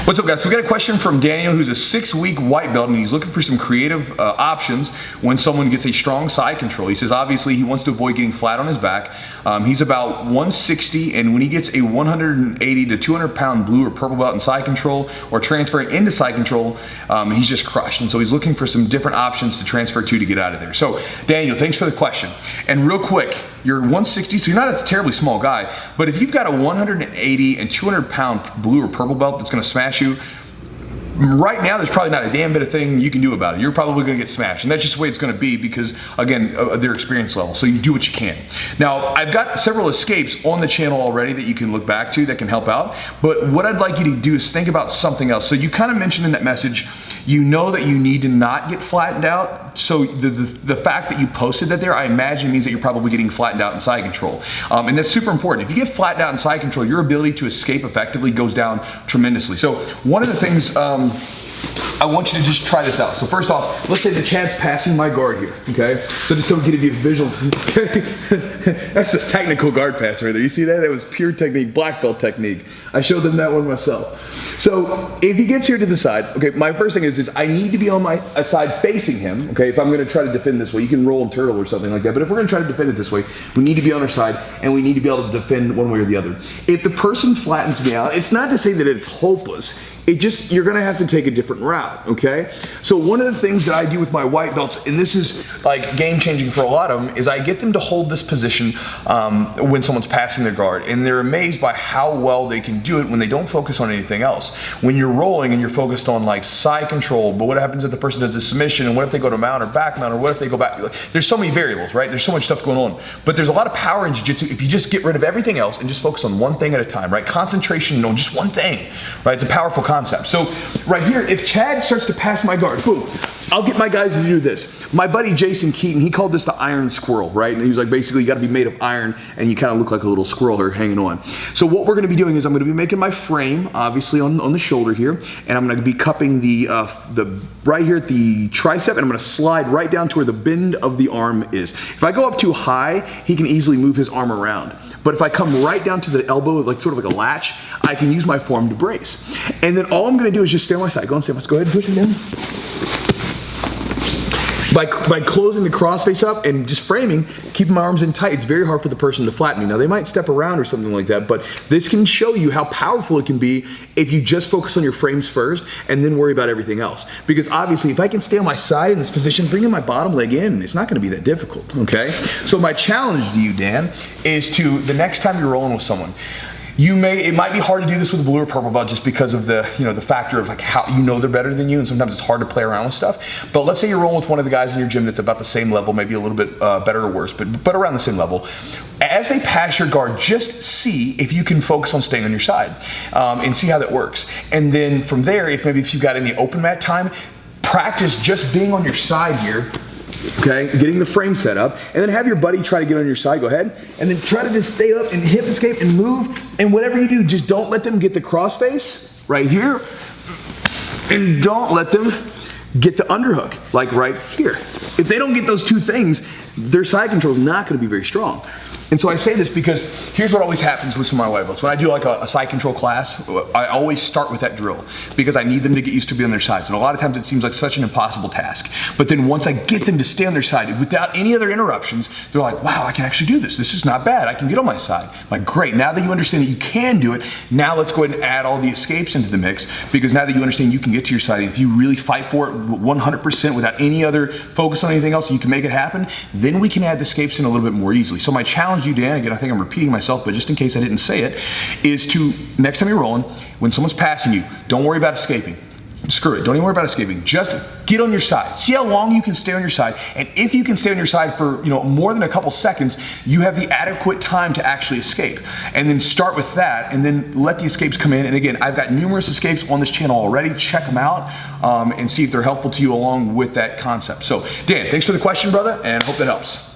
What's up, guys? So we got a question from Daniel, who's a 6-week white belt, and he's looking for some creative options when someone gets a strong side control. He says obviously he wants to avoid getting flat on his back. He's about 160, and when he gets a 180 to 200 pound blue or purple belt in side control or transferring into side control, he's just crushed. And so he's looking for some different options to transfer to get out of there. So Daniel, thanks for the question. And real quick, you're 160, so you're not a terribly small guy, but if you've got a 180 and 200 pound blue or purple belt that's gonna smash you, right now there's probably not a damn bit of thing you can do about it. You're probably gonna get smashed, and that's just the way it's gonna be because, again, of their experience level. So you do what you can. Now, I've got several escapes on the channel already that you can look back to that can help out, but what I'd like you to do is think about something else. So you kind of mentioned in that message, you know that you need to not get flattened out. So the fact that you posted that there, I imagine means that you're probably getting flattened out in side control. And that's super important. If you get flattened out in side control, your ability to escape effectively goes down tremendously. So one of the things, I want you to just try this out. So first off, let's say the Chad's passing my guard here, okay? So just to give you a visual, okay? That's just technical guard pass right there. You see that? That was pure technique, black belt technique. I showed them that one myself. So if he gets here to the side, okay, my first thing is I need to be on my side facing him, okay? If I'm gonna try to defend this way, you can roll and turtle or something like that, but if we're gonna try to defend it this way, we need to be on our side and we need to be able to defend one way or the other. If the person flattens me out, it's not to say that it's hopeless. It just, you're gonna have to take a different route, okay? So one of the things that I do with my white belts, and this is like game changing for a lot of them, is I get them to hold this position when someone's passing their guard, and they're amazed by how well they can do it when they don't focus on anything else. When you're rolling and you're focused on like side control, but what happens if the person does a submission, and what if they go to mount or back mount, or what if they go back? There's so many variables, right? There's so much stuff going on, but there's a lot of power in jiu-jitsu if you just get rid of everything else and just focus on one thing at a time, right? Concentration on just one thing, right? It's a powerful concept. So right here, if Chad starts to pass my guard, boom, I'll get my guys to do this. My buddy Jason Keaton, he called this the iron squirrel, right? And he was like, basically, you gotta be made of iron and you kind of look like a little squirrel here hanging on. So what we're gonna be doing is I'm gonna be making my frame, obviously on the shoulder here, and I'm gonna be cupping the right here at the tricep, and I'm gonna slide right down to where the bend of the arm is. If I go up too high, he can easily move his arm around. But if I come right down to the elbow, like sort of like a latch, I can use my forearm to brace. And then all I'm gonna do is just stay on my side. Go on, stay on my side. Go ahead and push me down. By closing the crossface up and just framing, keeping my arms in tight, it's very hard for the person to flatten me. Now they might step around or something like that, but this can show you how powerful it can be if you just focus on your frames first and then worry about everything else. Because obviously if I can stay on my side in this position, bringing my bottom leg in, it's not gonna be that difficult, okay? So my challenge to you, Dan, is to, the next time you're rolling with someone, it might be hard to do this with a blue or purple belt just because of the factor of like how they're better than you, and sometimes it's hard to play around with stuff. But let's say you're rolling with one of the guys in your gym that's about the same level, maybe a little bit better or worse, but around the same level. As they pass your guard, just see if you can focus on staying on your side and see how that works. And then from there, if you've got any open mat time, practice just being on your side here. Okay, getting the frame set up, and then have your buddy try to get on your side, go ahead, and then try to just stay up and hip escape and move, and whatever you do, just don't let them get the crossface right here, and don't let them get the underhook, like right here. If they don't get those two things, their side control is not gonna be very strong. And so I say this because here's what always happens with some of my white belts. When I do like a side control class, I always start with that drill because I need them to get used to being on their sides. And a lot of times it seems like such an impossible task. But then once I get them to stay on their side without any other interruptions, they're like, wow, I can actually do this. This is not bad. I can get on my side. I'm like, great. Now that you understand that you can do it, now let's go ahead and add all the escapes into the mix, because now that you understand you can get to your side, and if you really fight for it 100% without any other focus on anything else, you can make it happen, then we can add the escapes in a little bit more easily. So my challenge you, Dan, again, I think I'm repeating myself, but just in case I didn't say it, is to, next time you're rolling, when someone's passing you, don't worry about escaping. Screw it, don't even worry about escaping. Just get on your side. See how long you can stay on your side, and if you can stay on your side for more than a couple seconds, you have the adequate time to actually escape. And then start with that, and then let the escapes come in. And again, I've got numerous escapes on this channel already. Check them out and see if they're helpful to you along with that concept. So, Dan, thanks for the question, brother, and hope that helps.